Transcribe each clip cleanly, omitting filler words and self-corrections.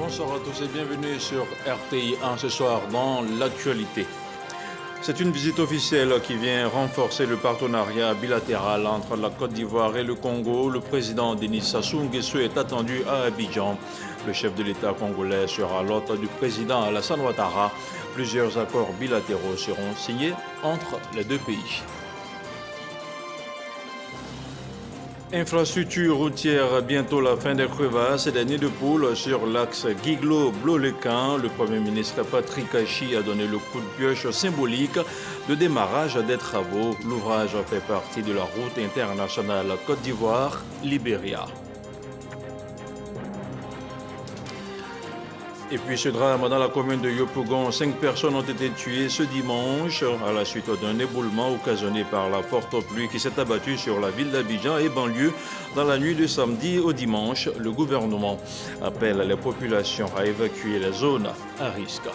Bonsoir à tous et bienvenue sur RTI 1 ce soir dans l'actualité. C'est une visite officielle qui vient renforcer le partenariat bilatéral entre la Côte d'Ivoire et le Congo. Le président Denis Sassou Nguesso est attendu à Abidjan. Le chef de l'État congolais sera l'hôte du président Alassane Ouattara. Plusieurs accords bilatéraux seront signés entre les deux pays. Infrastructure routière, bientôt la fin des crevasses et des nids de poules sur l'axe Guiglo-Blolequin. Le Premier ministre Patrick Achi a donné le coup de pioche symbolique de démarrage des travaux. L'ouvrage fait partie de la route internationale Côte d'Ivoire-Libéria. Et puis ce drame dans la commune de Yopougon, 5 personnes ont été tuées ce dimanche à la suite d'un éboulement occasionné par la forte pluie qui s'est abattue sur la ville d'Abidjan et banlieue dans la nuit de samedi au dimanche. Le gouvernement appelle les populations à évacuer les zones à risque.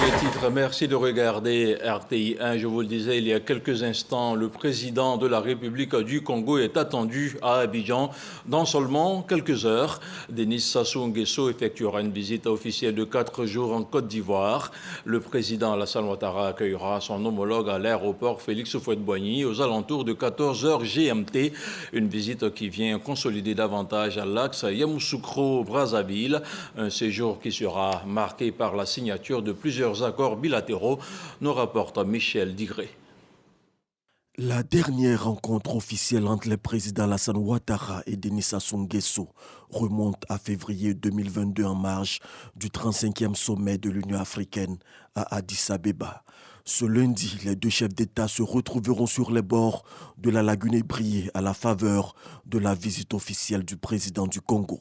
Les titres, merci de regarder RTI 1. Je vous le disais il y a quelques instants, le président de la République du Congo est attendu à Abidjan dans seulement quelques heures. Denis Sassou Nguesso effectuera une visite officielle de 4 jours en Côte d'Ivoire. Le président Alassane Ouattara accueillera son homologue à l'aéroport Félix Houphouët-Boigny aux alentours de 14h GMT. Une visite qui vient consolider davantage l'axe Yamoussoukro-Brazzaville. Un séjour qui sera marqué par la signature de plusieurs accords bilatéraux, nous rapporte Michel Digré. La dernière rencontre officielle entre les présidents Alassane Ouattara et Denis Sassou Nguesso remonte à février 2022 en marge du 35e sommet de l'Union africaine à Addis Abeba. Ce lundi, les deux chefs d'État se retrouveront sur les bords de la lagune ébriée à la faveur de la visite officielle du président du Congo.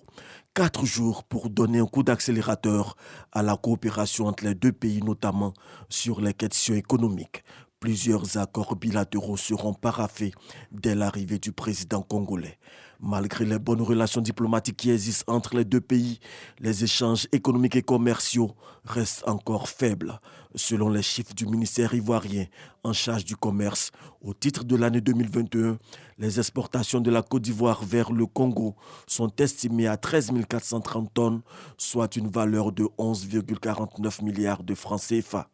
4 jours pour donner un coup d'accélérateur à la coopération entre les deux pays, notamment sur les questions économiques. Plusieurs accords bilatéraux seront paraphés dès l'arrivée du président congolais. Malgré les bonnes relations diplomatiques qui existent entre les deux pays, les échanges économiques et commerciaux restent encore faibles. Selon les chiffres du ministère ivoirien en charge du commerce, au titre de l'année 2021, les exportations de la Côte d'Ivoire vers le Congo sont estimées à 13 430 tonnes, soit une valeur de 11,49 milliards de francs CFA.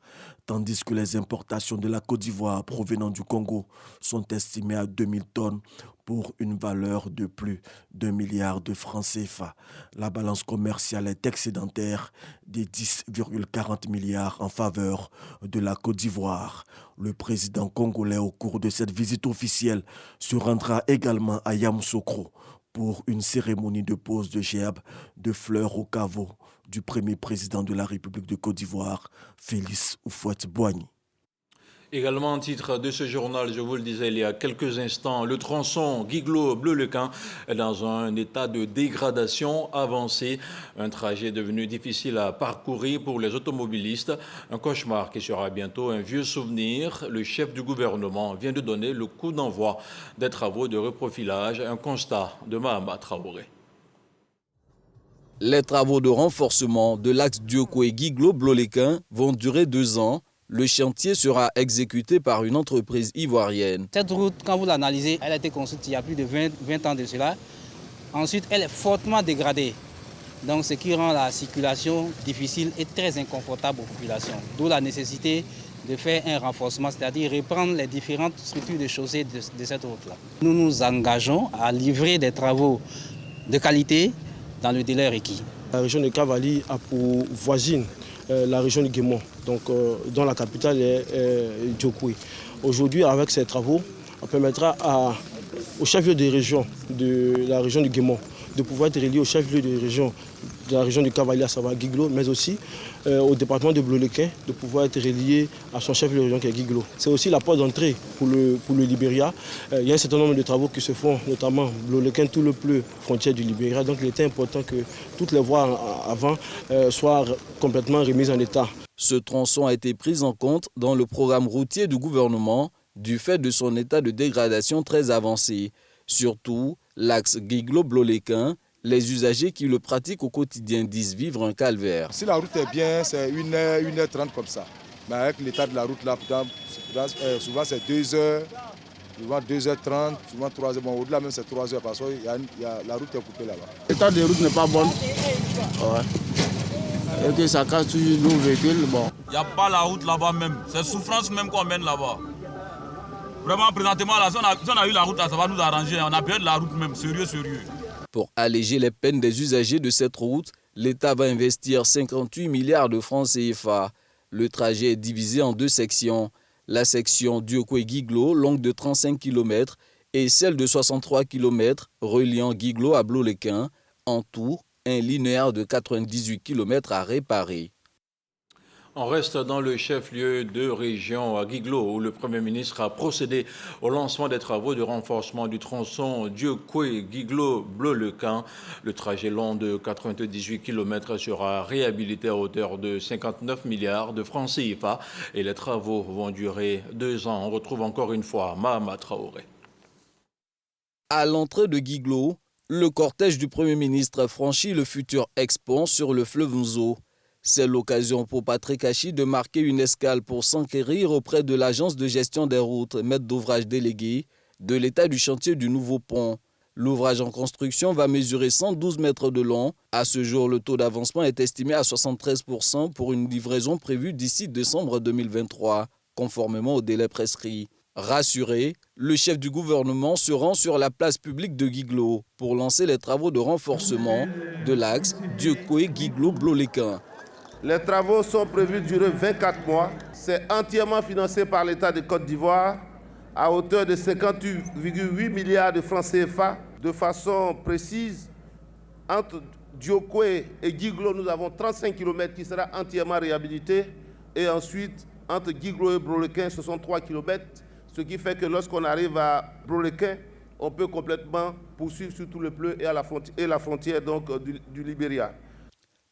Tandis que les importations de la Côte d'Ivoire provenant du Congo sont estimées à 2000 tonnes pour une valeur de plus d'1 milliard de francs CFA. La balance commerciale est excédentaire des 10,40 milliards en faveur de la Côte d'Ivoire. Le président congolais, au cours de cette visite officielle, se rendra également à Yamoussoukro pour une cérémonie de pose de gerbes de fleurs au caveau du premier président de la République de Côte d'Ivoire, Félix Houphouët-Boigny. Également en titre de ce journal, je vous le disais il y a quelques instants, le tronçon Guiglo-Blolequin est dans un état de dégradation avancée. Un trajet devenu difficile à parcourir pour les automobilistes. Un cauchemar qui sera bientôt un vieux souvenir. Le chef du gouvernement vient de donner le coup d'envoi des travaux de reprofilage. Un constat de Mahama Traoré. Les travaux de renforcement de l'axe Dioko-Guiglo-Blolequin vont durer 2 ans. Le chantier sera exécuté par une entreprise ivoirienne. Cette route, quand vous l'analysez, elle a été construite il y a plus de 20 ans de cela. Ensuite, elle est fortement dégradée. Donc, ce qui rend la circulation difficile et très inconfortable aux populations. D'où la nécessité de faire un renforcement, c'est-à-dire reprendre les différentes structures de chaussée de cette route-là. Nous nous engageons à livrer des travaux de qualité dans le délai requis. La région de Cavali a pour voisine la région de Guémon, dont la capitale est Djokoué. Aujourd'hui, avec ces travaux, on permettra au chef-lieu de région de la région de Guémon de pouvoir être relié au chef-lieu de la région de Cavali, à savoir Guiglo, mais aussi au département de Blolequin, de pouvoir être relié à son chef-lieu de région qui est Guiglo. C'est aussi la porte d'entrée pour le Libéria. Il y a un certain nombre de travaux qui se font, notamment Blolequin, tout le plus frontière du Libéria. Donc il était important que toutes les voies avant soient complètement remises en état. Ce tronçon a été pris en compte dans le programme routier du gouvernement du fait de son état de dégradation très avancé. Surtout, l'axe Guiglo-Blolequin, les usagers qui le pratiquent au quotidien disent vivre un calvaire. Si la route est bien, c'est 1h30 comme ça. Mais avec l'état de la route là, souvent c'est 2 heures. souvent 2h30, souvent 3h. Bon, au-delà même c'est 3h parce que la route est coupée là-bas. L'état des routes n'est pas bon. Ouais. Et que ça casse toujours nos véhicules. Bon. Il n'y a pas la route là-bas même. C'est souffrance même qu'on mène là-bas. Vraiment, présentement, là, si on a eu la route là, ça va nous arranger. On a besoin de la route même, sérieux. Pour alléger les peines des usagers de cette route, l'État va investir 58 milliards de francs CFA. Le trajet est divisé en deux sections. La section Diokwe-Guiglo, longue de 35 km, et celle de 63 km, reliant Guiglo à Blolequin. En tout, un linéaire de 98 km à réparer. On reste dans le chef-lieu de région à Guiglo, où le Premier ministre a procédé au lancement des travaux de renforcement du tronçon Diokwe-Guiglo-Blolequin. Le trajet long de 98 km sera réhabilité à hauteur de 59 milliards de francs CFA et les travaux vont durer 2 ans. On retrouve encore une fois Mahama Traoré. À l'entrée de Guiglo, le cortège du Premier ministre franchit le futur Ex-Pont sur le fleuve Nzo. C'est l'occasion pour Patrick Hachi de marquer une escale pour s'enquérir auprès de l'agence de gestion des routes, maître d'ouvrage délégué, de l'état du chantier du nouveau pont. L'ouvrage en construction va mesurer 112 mètres de long. À ce jour, le taux d'avancement est estimé à 73% pour une livraison prévue d'ici décembre 2023, conformément au délai prescrit. Rassuré, le chef du gouvernement se rend sur la place publique de Guiglo pour lancer les travaux de renforcement de l'axe Diokwe-Guiglo-Blolequin. Les travaux sont prévus durer 24 mois. C'est entièrement financé par l'État de Côte d'Ivoire à hauteur de 58,8 milliards de francs CFA. De façon précise, entre Diokwe et Guiglo, nous avons 35 km qui sera entièrement réhabilité. Et ensuite, entre Guiglo et Blolequin, ce sont 3 km. Ce qui fait que lorsqu'on arrive à Blolequin, on peut complètement poursuivre sur tout le pleu et la frontière donc, du Libéria.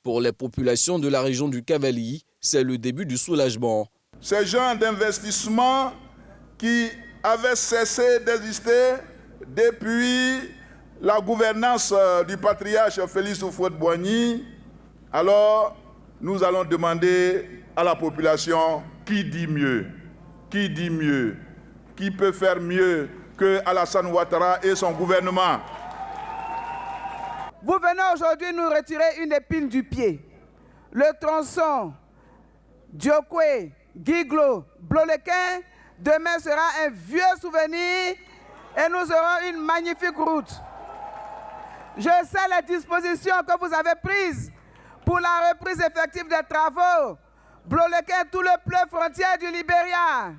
Pour les populations de la région du Cavali, c'est le début du soulagement. Ce genre d'investissement qui avait cessé d'exister depuis la gouvernance du patriarche Félix Houphouët-Boigny, alors nous allons demander à la population qui dit mieux, qui peut faire mieux que Alassane Ouattara et son gouvernement. Vous venez aujourd'hui nous retirer une épine du pied. Le tronçon Diokwe, Guiglo, Blolequin, demain sera un vieux souvenir et nous aurons une magnifique route. Je sais les dispositions que vous avez prises pour la reprise effective des travaux. Blolequin, tout le fleuve frontière du Libéria.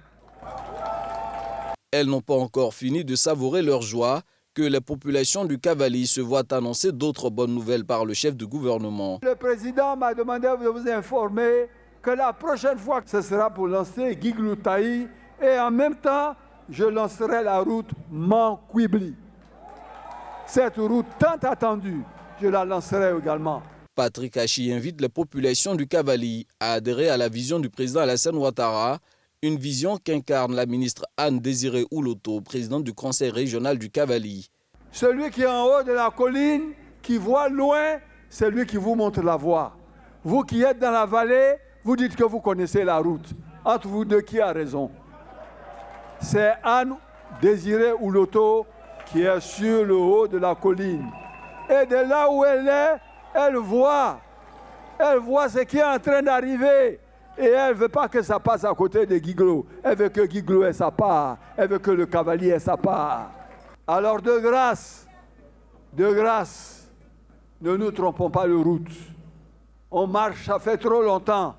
Elles n'ont pas encore fini de savourer leur joie que les populations du Cavali se voient annoncer d'autres bonnes nouvelles par le chef du gouvernement. Le président m'a demandé de vous informer que la prochaine fois, ce sera pour lancer Guiglo-Taï et en même temps, je lancerai la route Mans-Quibli. Cette route tant attendue, je la lancerai également. Patrick Hachi invite les populations du Cavali à adhérer à la vision du président Alassane Ouattara, une vision qu'incarne la ministre Anne-Désirée Ouloto, présidente du conseil régional du Cavali. Celui qui est en haut de la colline, qui voit loin, c'est lui qui vous montre la voie. Vous qui êtes dans la vallée, vous dites que vous connaissez la route. Entre vous deux, qui a raison? C'est Anne-Désirée Ouloto qui est sur le haut de la colline. Et de là où elle est, elle voit ce qui est en train d'arriver. Et elle ne veut pas que ça passe à côté de Guiglo. Elle veut que Guiglo ait sa part. Elle veut que le Cavali ait sa part. Alors de grâce, ne nous trompons pas de route. On marche, ça fait trop longtemps.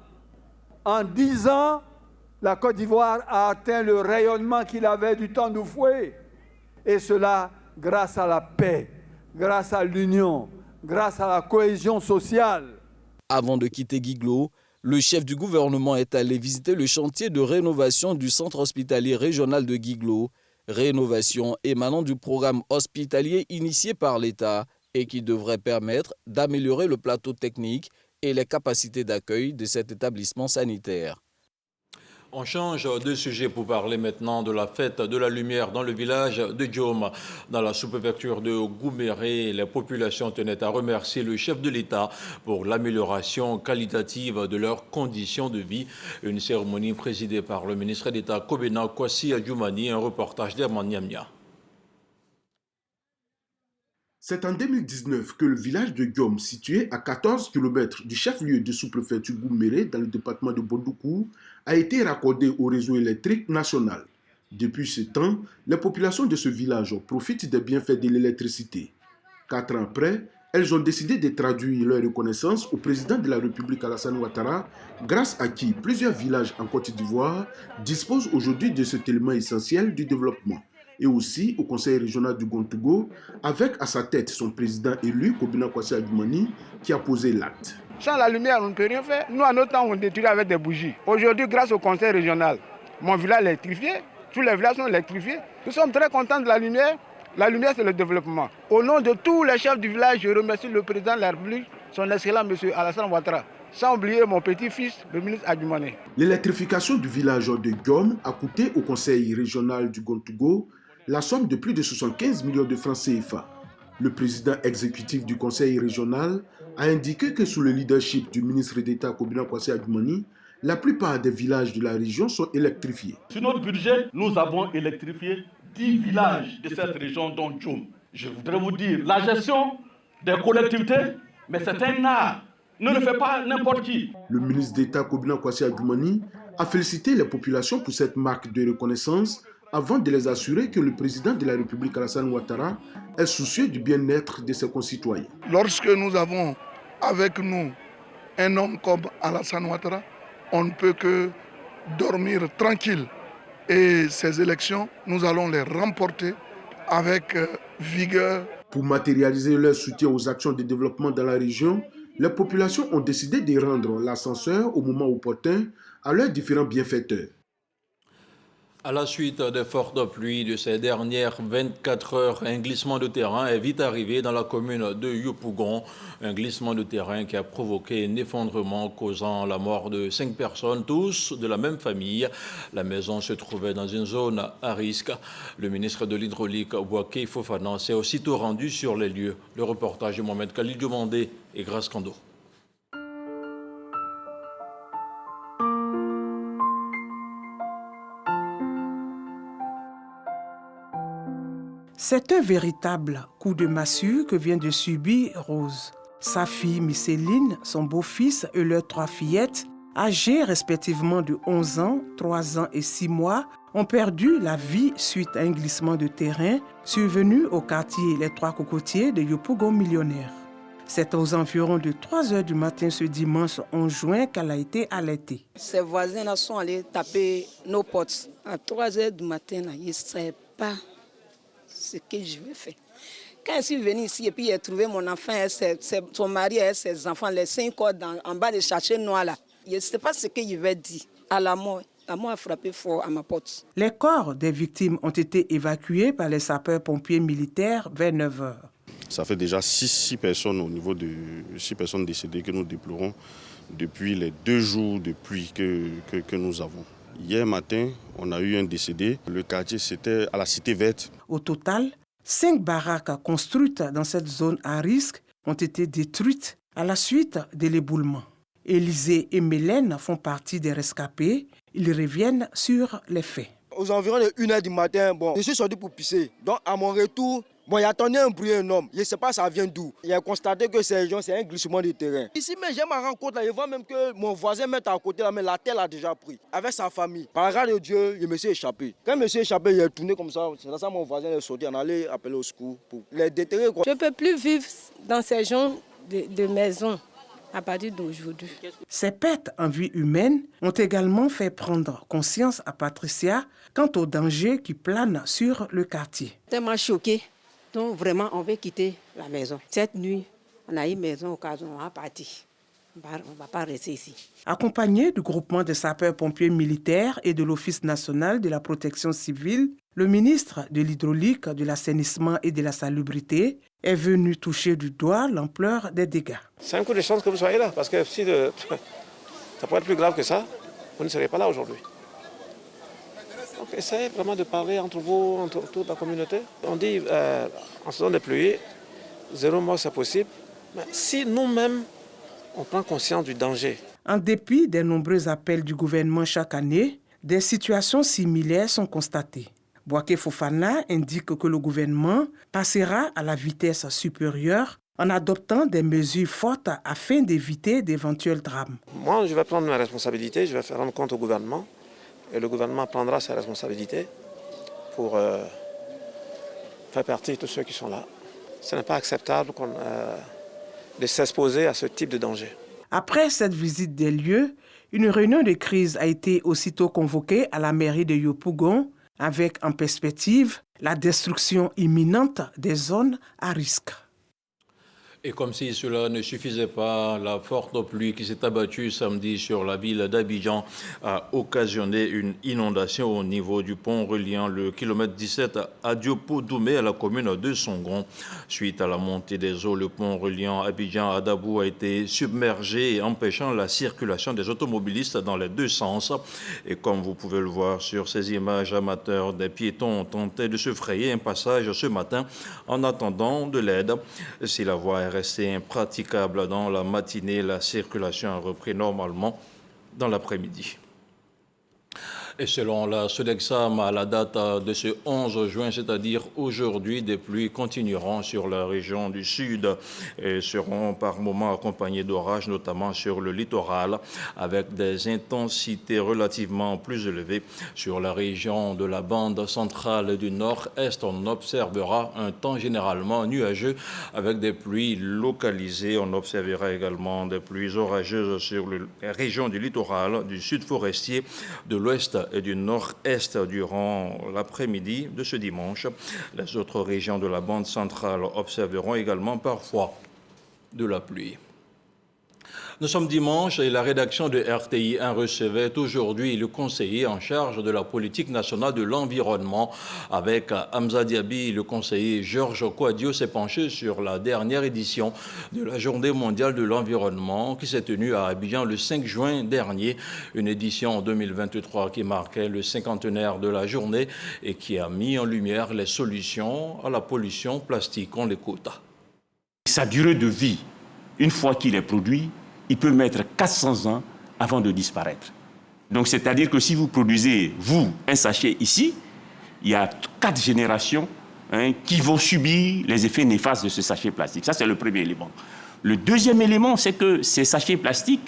En 10 ans, la Côte d'Ivoire a atteint le rayonnement qu'il avait du temps d'Oufoué. Et cela grâce à la paix, grâce à l'union, grâce à la cohésion sociale. Avant de quitter Guiglo, le chef du gouvernement est allé visiter le chantier de rénovation du centre hospitalier régional de Guiglo, rénovation émanant du programme hospitalier initié par l'État et qui devrait permettre d'améliorer le plateau technique et les capacités d'accueil de cet établissement sanitaire. On change de sujet pour parler maintenant de la fête de la lumière dans le village de Diom. Dans la sous-préfecture de Gouméré, les populations tenaient à remercier le chef de l'État pour l'amélioration qualitative de leurs conditions de vie. Une cérémonie présidée par le ministre d'État Kobena Kwasi Adjoumani, un reportage d'Herman Niamnia. C'est en 2019 que le village de Diom, situé à 14 km du chef-lieu de sous-préfecture Gouméré dans le département de Bondoukou, a été raccordé au réseau électrique national. Depuis ce temps, les populations de ce village profitent des bienfaits de l'électricité. 4 ans après, elles ont décidé de traduire leur reconnaissance au président de la République Alassane Ouattara, grâce à qui plusieurs villages en Côte d'Ivoire disposent aujourd'hui de cet élément essentiel du développement. Et aussi au conseil régional du Gontougo, avec à sa tête son président élu, Kobena Kwasi Adjoumani, qui a posé l'acte. Sans la lumière, on ne peut rien faire. Nous, à notre temps, on détruisait avec des bougies. Aujourd'hui, grâce au conseil régional, mon village est électrifié, tous les villages sont électrifiés. Nous sommes très contents de la lumière. La lumière, c'est le développement. Au nom de tous les chefs du village, je remercie le président de la République, son excellent monsieur Alassane Ouattara, sans oublier mon petit-fils, le ministre Adjoumani. L'électrification du village de Diom a coûté au conseil régional du Gontougo la somme de plus de 75 millions de francs CFA. Le président exécutif du conseil régional a indiqué que sous le leadership du ministre d'État Kobena Kwasi Adjoumani, la plupart des villages de la région sont électrifiés. Sur notre budget, nous avons électrifié 10 villages de cette région dont Diom. Je voudrais vous dire, la gestion des collectivités, mais c'est un art. Ne le fait pas n'importe qui. Le ministre d'État Kobena Kwasi Adjoumani a félicité les populations pour cette marque de reconnaissance avant de les assurer que le président de la République Alassane Ouattara est soucieux du bien-être de ses concitoyens. Lorsque nous avons avec nous un homme comme Alassane Ouattara, on ne peut que dormir tranquille. Et ces élections, nous allons les remporter avec vigueur. Pour matérialiser leur soutien aux actions de développement dans la région, les populations ont décidé de rendre l'ascenseur au moment opportun à leurs différents bienfaiteurs. À la suite des fortes pluies de ces dernières 24 heures, un glissement de terrain est vite arrivé dans la commune de Yopougon. Un glissement de terrain qui a provoqué un effondrement causant la mort de 5 personnes, tous de la même famille. La maison se trouvait dans une zone à risque. Le ministre de l'Hydraulique, Bouaké Fofana, s'est aussitôt rendu sur les lieux. Le reportage de Mohamed Khalil Diomandé et Grace Kando. C'est un véritable coup de massue que vient de subir Rose. Sa fille Micéline, son beau-fils et leurs 3 fillettes, âgées respectivement de 11 ans, 3 ans et 6 mois, ont perdu la vie suite à un glissement de terrain survenu au quartier Les 3 Cocotiers de Yopougon Millionnaire. C'est aux environs de 3 heures du matin ce dimanche 11 juin qu'elle a été alertée. Ses voisins sont allés taper nos portes. À 3 heures du matin, ils ne savaient pas ce que je vais faire. Quand je suis venue ici et puis j'ai trouvé mon enfant, son mari et ses enfants, les 5 corps en bas de chercher noir là. Je ne sais pas ce qu'il va dire. À la mort a frappé fort à ma porte. Les corps des victimes ont été évacués par les sapeurs-pompiers militaires vers 9 heures. Ça fait déjà 6 personnes au niveau de 6 personnes décédées que nous déplorons depuis les 2 jours de pluie que nous avons. Hier matin, on a eu un décédé. Le quartier, c'était à la Cité Verte. Au total, 5 baraques construites dans cette zone à risque ont été détruites à la suite de l'éboulement. Élisée et Mélène font partie des rescapés. Ils reviennent sur les faits. Aux environs de 1h du matin, je suis sorti pour pisser. Donc à mon retour, il attendait un bruit énorme. Je ne sais pas ça vient d'où. Il a constaté que c'est un glissement de terrain. Ici, mais j'ai ma rencontre là. Je vois même que mon voisin met à côté là, mais la terre a déjà pris. Avec sa famille. Par la grâce de Dieu, je me suis échappé. Quand je me suis échappé, il est tourné comme ça. C'est là que mon voisin est sorti. On allait appeler au secours pour les déterrer. Je ne peux plus vivre dans ces genres de maisons à partir d'aujourd'hui. Ces pertes en vie humaine ont également fait prendre conscience à Patricia quant au danger qui plane sur le quartier. Tellement choquée. Donc vraiment, on veut quitter la maison. Cette nuit, on a eu maison au cas où on va partir. On ne va pas rester ici. Accompagné du groupement des sapeurs-pompiers militaires et de l'Office national de la protection civile, le ministre de l'Hydraulique, de l'Assainissement et de la Salubrité est venu toucher du doigt l'ampleur des dégâts. C'est un coup de chance que vous soyez là, parce que si ça pourrait être plus grave que ça, vous ne serez pas là aujourd'hui. Donc essayez vraiment de parler entre vous, entre toute la communauté. On dit en saison de pluie, 0 mort c'est possible. Mais si nous-mêmes, on prend conscience du danger. En dépit des nombreux appels du gouvernement chaque année, des situations similaires sont constatées. Bouaké Fofana indique que le gouvernement passera à la vitesse supérieure en adoptant des mesures fortes afin d'éviter d'éventuels drames. Moi, je vais prendre mes responsabilités, je vais faire rendre compte au gouvernement et le gouvernement prendra ses responsabilités pour faire partie de tous ceux qui sont là. Ce n'est pas acceptable de s'exposer à ce type de danger. Après cette visite des lieux, une réunion de crise a été aussitôt convoquée à la mairie de Yopougon avec en perspective la destruction imminente des zones à risque. Et comme si cela ne suffisait pas, la forte pluie qui s'est abattue samedi sur la ville d'Abidjan a occasionné une inondation au niveau du pont reliant le kilomètre 17 à Diopo-Doumé à la commune de Songon. Suite à la montée des eaux, le pont reliant Abidjan à Dabou a été submergé, empêchant la circulation des automobilistes dans les deux sens. Et comme vous pouvez le voir sur ces images amateurs, des piétons ont tenté de se frayer un passage ce matin en attendant de l'aide. Si la voie est restée impraticable dans la matinée, la circulation a repris normalement dans l'après-midi. Et selon la Sodexam, à la date de ce 11 juin, c'est-à-dire aujourd'hui, des pluies continueront sur la région du sud et seront par moments accompagnées d'orages, notamment sur le littoral, avec des intensités relativement plus élevées. Sur la région de la bande centrale du nord-est, on observera un temps généralement nuageux avec des pluies localisées. On observera également des pluies orageuses sur les régions du littoral, du sud forestier, de l'ouest et du nord-est durant l'après-midi de ce dimanche. Les autres régions de la bande centrale observeront également parfois de la pluie. Nous sommes dimanche et la rédaction de RTI 1 recevait aujourd'hui le conseiller en charge de la politique nationale de l'environnement. Avec Hamza Diaby, le conseiller Georges Kouadio s'est penché sur la dernière édition de la Journée mondiale de l'environnement qui s'est tenue à Abidjan le 5 juin dernier. Une édition en 2023 qui marquait le cinquantenaire de la journée et qui a mis en lumière les solutions à la pollution plastique. On l'écoute. Sa durée de vie, une fois qu'il est produit, il peut mettre 400 ans avant de disparaître. Donc, c'est-à-dire que si vous produisez, vous, un sachet ici, il y a 4 générations qui vont subir les effets néfastes de ce sachet plastique. Ça, c'est le premier élément. Le deuxième élément, c'est que ces sachets plastiques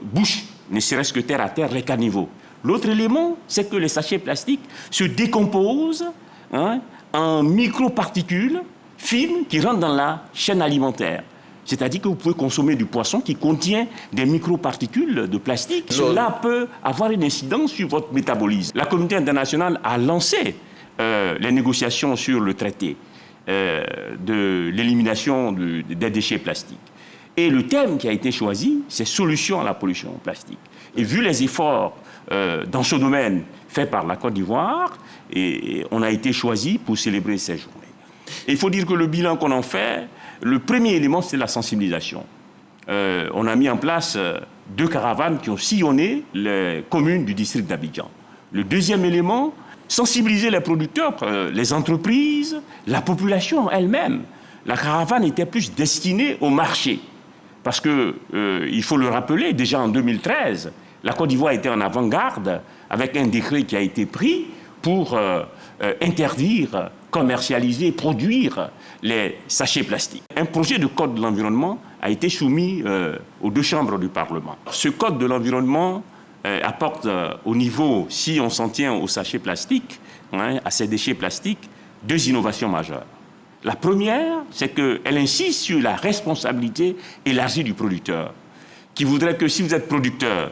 bouchent, ne serait-ce que terre à terre, les caniveaux. L'autre élément, c'est que les sachets plastiques se décomposent en microparticules fines qui rentrent dans la chaîne alimentaire. C'est-à-dire que vous pouvez consommer du poisson qui contient des microparticules de plastique. Cela peut avoir une incidence sur votre métabolisme. La communauté internationale a lancé les négociations sur le traité de l'élimination des déchets plastiques. Et le thème qui a été choisi, c'est « Solution à la pollution plastique ». Et vu les efforts dans ce domaine faits par la Côte d'Ivoire, on a été choisi pour célébrer ces journées. Et il faut dire que le bilan qu'on en fait, le premier élément, c'est la sensibilisation. On a mis en place 2 caravanes qui ont sillonné les communes du district d'Abidjan. Le deuxième élément, sensibiliser les producteurs, les entreprises, la population elle-même. La caravane était plus destinée au marché. Parce que, il faut le rappeler, déjà en 2013, la Côte d'Ivoire était en avant-garde avec un décret qui a été pris pour interdire, commercialiser, produire les sachets plastiques. Un projet de code de l'environnement a été soumis aux 2 chambres du Parlement. Ce code de l'environnement apporte au niveau, si on s'en tient aux sachets plastiques, à ces déchets plastiques, 2 innovations majeures. La première, c'est qu'elle insiste sur la responsabilité élargie du producteur, qui voudrait que si vous êtes producteur,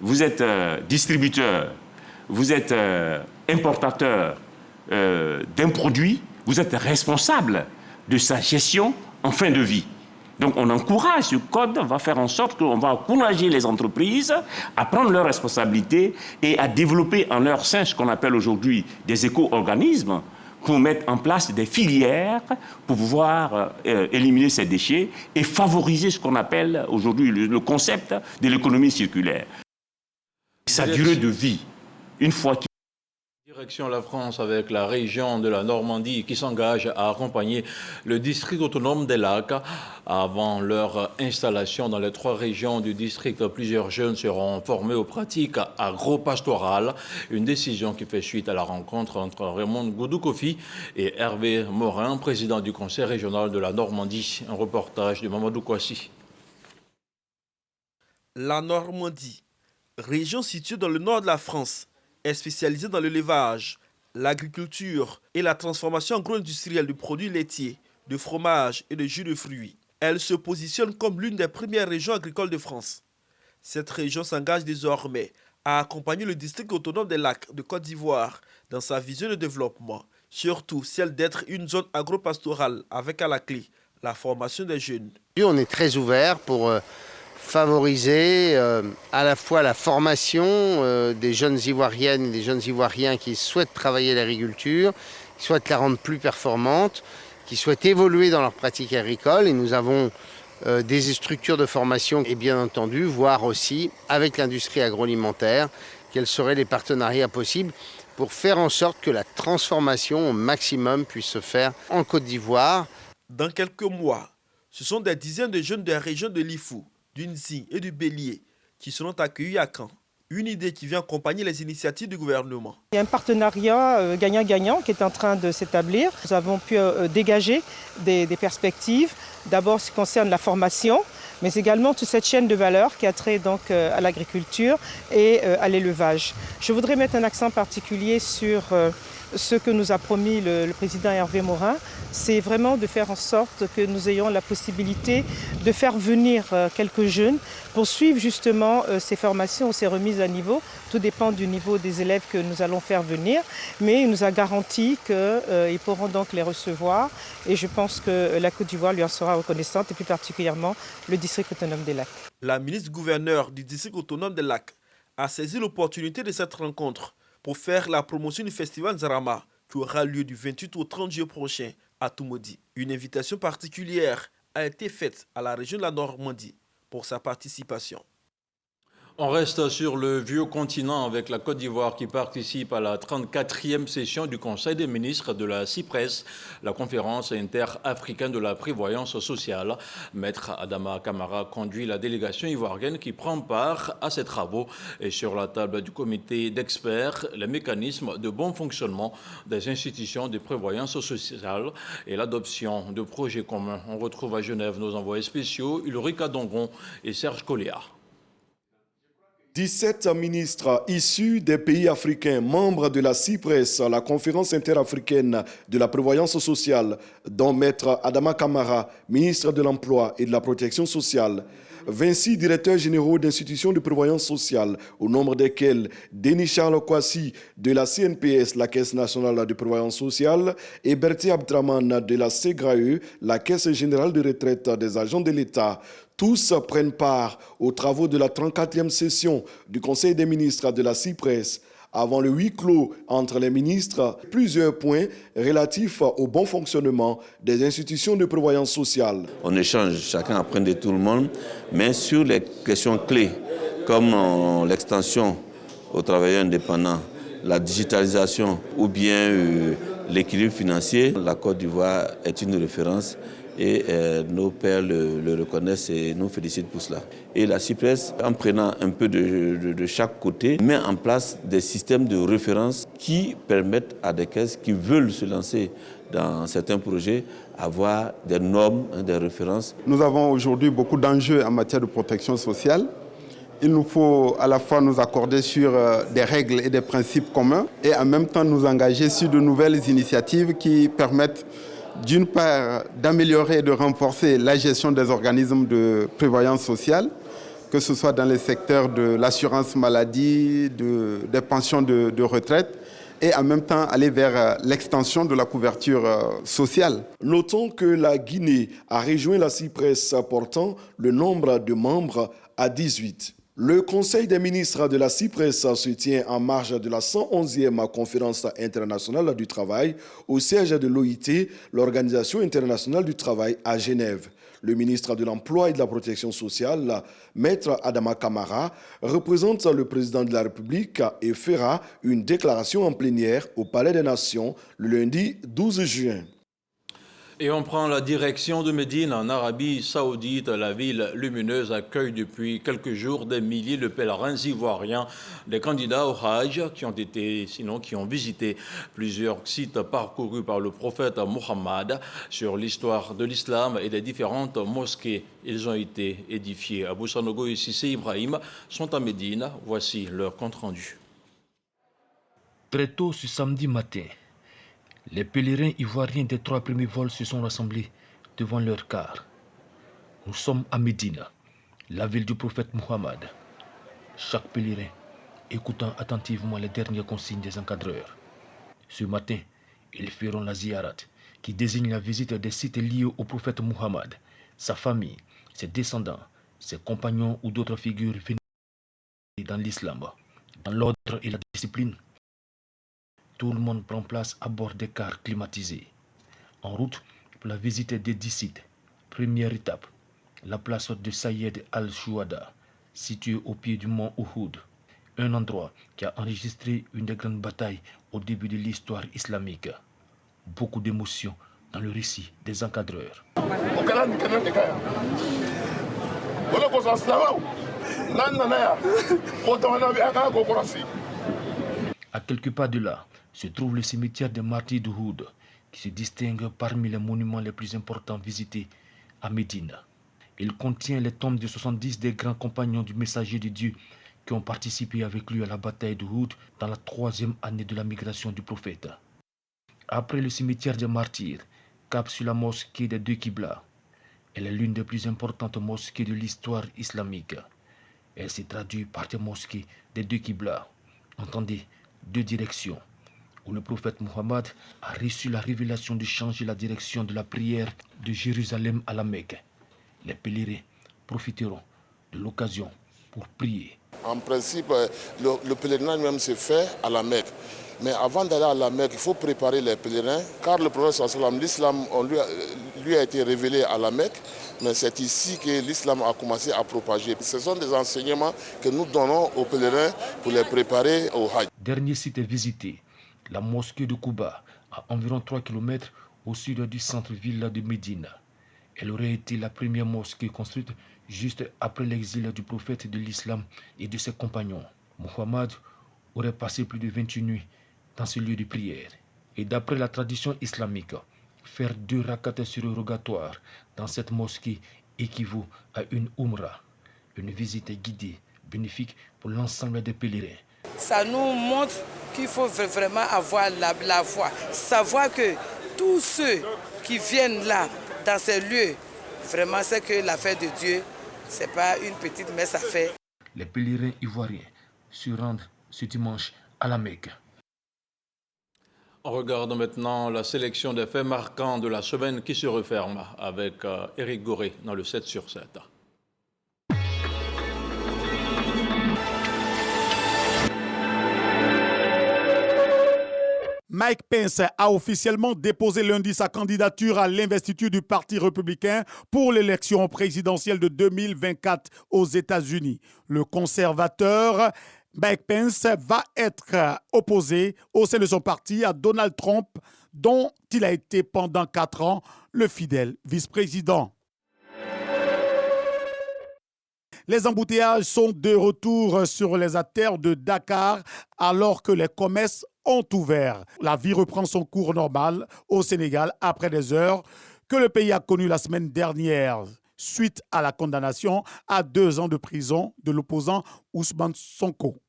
vous êtes distributeur, vous êtes importateur d'un produit, vous êtes responsable de sa gestion en fin de vie. Donc on encourage, ce code va faire en sorte qu'on va encourager les entreprises à prendre leurs responsabilités et à développer en leur sein ce qu'on appelle aujourd'hui des éco-organismes pour mettre en place des filières pour pouvoir éliminer ces déchets et favoriser ce qu'on appelle aujourd'hui le concept de l'économie circulaire. Sa durée de vie, une fois qu'il... Direction la France avec la région de la Normandie qui s'engage à accompagner le district autonome des Lacs. Avant leur installation dans les 3 régions du district, plusieurs jeunes seront formés aux pratiques agro-pastorales. Une décision qui fait suite à la rencontre entre Raymond Goudou-Kofi et Hervé Morin, président du conseil régional de la Normandie. Un reportage de Mamadou Kouassi. La Normandie, région située dans le nord de la France, est spécialisée dans l'élevage, l'agriculture et la transformation agro-industrielle de produits laitiers, de fromage et de jus de fruits. Elle se positionne comme l'une des premières régions agricoles de France. Cette région s'engage désormais à accompagner le district autonome des Lacs de Côte d'Ivoire dans sa vision de développement, surtout celle d'être une zone agro-pastorale avec à la clé la formation des jeunes. On est très ouvert pour favoriser à la fois la formation des jeunes Ivoiriennes et des jeunes Ivoiriens qui souhaitent travailler l'agriculture, qui souhaitent la rendre plus performante, qui souhaitent évoluer dans leur pratique agricole. Et nous avons des structures de formation et bien entendu voir aussi avec l'industrie agroalimentaire quels seraient les partenariats possibles pour faire en sorte que la transformation au maximum puisse se faire en Côte d'Ivoire. Dans quelques mois, ce sont des dizaines de jeunes des régions de l'Ifou, d'Unzi et du Bélier qui seront accueillis à Caen. Une idée qui vient accompagner les initiatives du gouvernement. Il y a un partenariat gagnant-gagnant qui est en train de s'établir. Nous avons pu dégager des perspectives. D'abord, ce qui concerne la formation, mais également toute cette chaîne de valeur qui a trait donc à l'agriculture et à l'élevage. Je voudrais mettre un accent particulier sur ce que nous a promis le président Hervé Morin, c'est vraiment de faire en sorte que nous ayons la possibilité de faire venir quelques jeunes pour suivre justement ces formations, ces remises à niveau. Tout dépend du niveau des élèves que nous allons faire venir, mais il nous a garanti qu'ils pourront donc les recevoir et je pense que la Côte d'Ivoire lui en sera reconnaissante et plus particulièrement le district autonome des Lacs. La ministre-gouverneure du district autonome des Lacs a saisi l'opportunité de cette rencontre pour faire la promotion du festival Zarama qui aura lieu du 28 au 30 juillet prochain à Toumoudi. Une invitation particulière a été faite à la région de la Normandie pour sa participation. On reste sur le vieux continent avec la Côte d'Ivoire qui participe à la 34e session du Conseil des ministres de la CIPRES, la conférence interafricaine de la prévoyance sociale. Maître Adama Camara conduit la délégation ivoirienne qui prend part à ces travaux et sur la table du comité d'experts, les mécanismes de bon fonctionnement des institutions de prévoyance sociale et l'adoption de projets communs. On retrouve à Genève nos envoyés spéciaux Ulrika Dongon et Serge Coléa. 17 ministres issus des pays africains, membres de la CIPRES, la conférence interafricaine de la prévoyance sociale, dont Maître Adama Camara, ministre de l'Emploi et de la Protection sociale, 26 directeurs généraux d'institutions de prévoyance sociale, au nombre desquels Denis Charles Kouassi de la CNPS, la Caisse nationale de prévoyance sociale, et Bertie Abdraman de la CGRAE, la Caisse générale de retraite des agents de l'État. Tous prennent part aux travaux de la 34e session du Conseil des ministres de la CIPRES. Avant le huis clos entre les ministres, plusieurs points relatifs au bon fonctionnement des institutions de prévoyance sociale. On échange, chacun apprend de tout le monde, mais sur les questions clés, comme l'extension aux travailleurs indépendants, la digitalisation ou bien l'équilibre financier, la Côte d'Ivoire est une référence. Et nos pairs le reconnaissent et nous félicitent pour cela. Et la CIPRES, en prenant un peu de chaque côté, met en place des systèmes de référence qui permettent à des caisses qui veulent se lancer dans certains projets avoir des normes, des références. Nous avons aujourd'hui beaucoup d'enjeux en matière de protection sociale. Il nous faut à la fois nous accorder sur des règles et des principes communs et en même temps nous engager sur de nouvelles initiatives qui permettent d'une part, d'améliorer et de renforcer la gestion des organismes de prévoyance sociale, que ce soit dans les secteurs de l'assurance maladie, des pensions de retraite, et en même temps aller vers l'extension de la couverture sociale. Notons que la Guinée a rejoint la CIPRES portant le nombre de membres à 18. Le Conseil des ministres de la Cypresse se tient en marge de la 111e conférence internationale du travail au siège de l'OIT, l'Organisation internationale du travail à Genève. Le ministre de l'Emploi et de la Protection sociale, Maître Adama Kamara, représente le président de la République et fera une déclaration en plénière au Palais des Nations le lundi 12 juin. Et on prend la direction de Médine en Arabie Saoudite. La ville lumineuse accueille depuis quelques jours des milliers de pèlerins ivoiriens, des candidats au Hajj qui ont visité plusieurs sites parcourus par le prophète Mohammed sur l'histoire de l'islam et des différentes mosquées. Ils ont été édifiés. Abou Sanogo et Sissé Ibrahim sont à Médine. Voici leur compte-rendu. Très tôt ce samedi matin, les pèlerins ivoiriens des 3 premiers vols se sont rassemblés devant leur car. Nous sommes à Médine, la ville du prophète Mohammed. Chaque pèlerin écoutant attentivement les dernières consignes des encadreurs. Ce matin, ils feront la ziyarat, qui désigne la visite des sites liés au prophète Mohammed, sa famille, ses descendants, ses compagnons ou d'autres figures venues dans l'islam, dans l'ordre et la discipline. Tout le monde prend place à bord des cars climatisés. En route pour la visite des 10 sites. Première étape, la place de Sayed al-Shuhada, située au pied du mont Uhud. Un endroit qui a enregistré une des grandes batailles au début de l'histoire islamique. Beaucoup d'émotions dans le récit des encadreurs. À quelques pas de là, se trouve le cimetière des martyrs d'Uhud, qui se distingue parmi les monuments les plus importants visités à Médine. Il contient les tombes de 70 des grands compagnons du messager de Dieu qui ont participé avec lui à la bataille d'Uhud dans la 3e année de la migration du prophète. Après le cimetière des martyrs, cap sur la mosquée des 2 Qibla. Elle est l'une des plus importantes mosquées de l'histoire islamique. Elle se traduit par des mosquées des 2 Qibla. Entendez, 2 directions, où le prophète Mohammed a reçu la révélation de changer la direction de la prière de Jérusalem à la Mecque. Les pèlerins profiteront de l'occasion pour prier. En principe, le pèlerinage même se fait à la Mecque. Mais avant d'aller à la Mecque, il faut préparer les pèlerins, car le prophète sallam, l'islam lui a été révélé à la Mecque, mais c'est ici que l'islam a commencé à propager. Ce sont des enseignements que nous donnons aux pèlerins pour les préparer au Hajj. Dernier site visité, la mosquée de Kouba, à environ 3 km au sud du centre-ville de Médine. Elle aurait été la première mosquée construite juste après l'exil du prophète de l'islam et de ses compagnons. Mohammed aurait passé plus de 28 nuits dans ce lieu de prière. Et d'après la tradition islamique, faire 2 rakats surrogatoires dans cette mosquée équivaut à une umrah, une visite guidée bénéfique pour l'ensemble des pèlerins. Ça nous montre qu'il faut vraiment avoir la foi. Savoir que tous ceux qui viennent là, dans ces lieux, vraiment c'est que l'affaire de Dieu, ce n'est pas une petite messe à faire. Les pèlerins ivoiriens se rendent ce dimanche à la Mecque. On regarde maintenant la sélection des faits marquants de la semaine qui se referme avec Éric Goré dans le 7 sur 7. Mike Pence a officiellement déposé lundi sa candidature à l'investiture du Parti républicain pour l'élection présidentielle de 2024 aux États-Unis. Le conservateur Mike Pence va être opposé au sein de son parti à Donald Trump, dont il a été pendant 4 ans le fidèle vice-président. Les embouteillages sont de retour sur les artères de Dakar alors que les commerces ont ouvert. La vie reprend son cours normal au Sénégal après des heures que le pays a connues la semaine dernière, suite à la condamnation à 2 ans de prison de l'opposant Ousmane Sonko,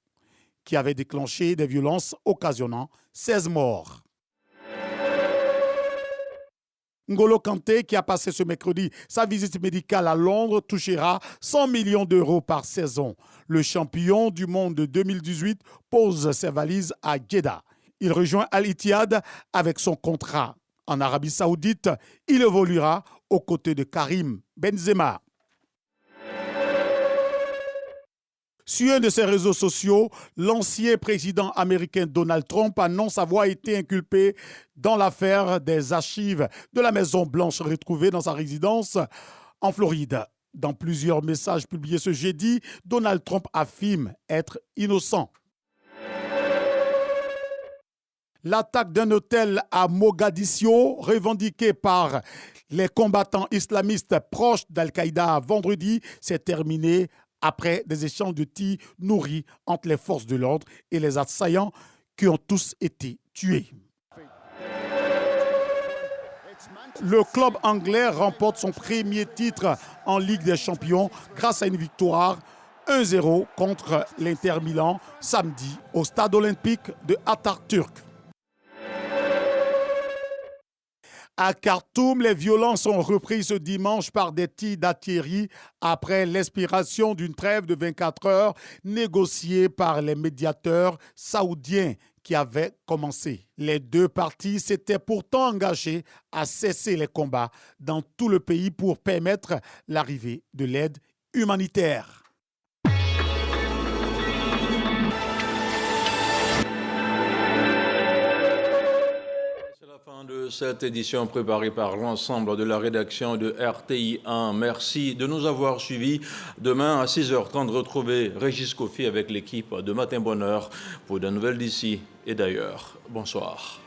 qui avait déclenché des violences occasionnant 16 morts. N'Golo Kanté, qui a passé ce mercredi sa visite médicale à Londres, touchera 100 millions d'euros par saison. Le champion du monde de 2018 pose ses valises à Jeddah. Il rejoint Al Ittihad avec son contrat. En Arabie Saoudite, il évoluera aux côtés de Karim Benzema. Sur un de ses réseaux sociaux, l'ancien président américain Donald Trump annonce avoir été inculpé dans l'affaire des archives de la Maison-Blanche retrouvées dans sa résidence en Floride. Dans plusieurs messages publiés ce jeudi, Donald Trump affirme être innocent. L'attaque d'un hôtel à Mogadiscio, revendiquée par les combattants islamistes proches d'Al-Qaïda vendredi, s'est terminée après des échanges de tirs nourris entre les forces de l'ordre et les assaillants qui ont tous été tués. Le club anglais remporte son premier titre en Ligue des Champions grâce à une victoire 1-0 contre l'Inter Milan samedi au stade olympique de Atatürk. À Khartoum, les violences ont repris ce dimanche par des tirs d'artillerie après l'expiration d'une trêve de 24 heures négociée par les médiateurs saoudiens qui avaient commencé. Les deux parties s'étaient pourtant engagées à cesser les combats dans tout le pays pour permettre l'arrivée de l'aide humanitaire. Fin de cette édition préparée par l'ensemble de la rédaction de RTI 1. Merci de nous avoir suivis. Demain à 6h30, retrouvez Régis Kofi avec l'équipe de Matin Bonheur pour de nouvelles d'ici et d'ailleurs. Bonsoir.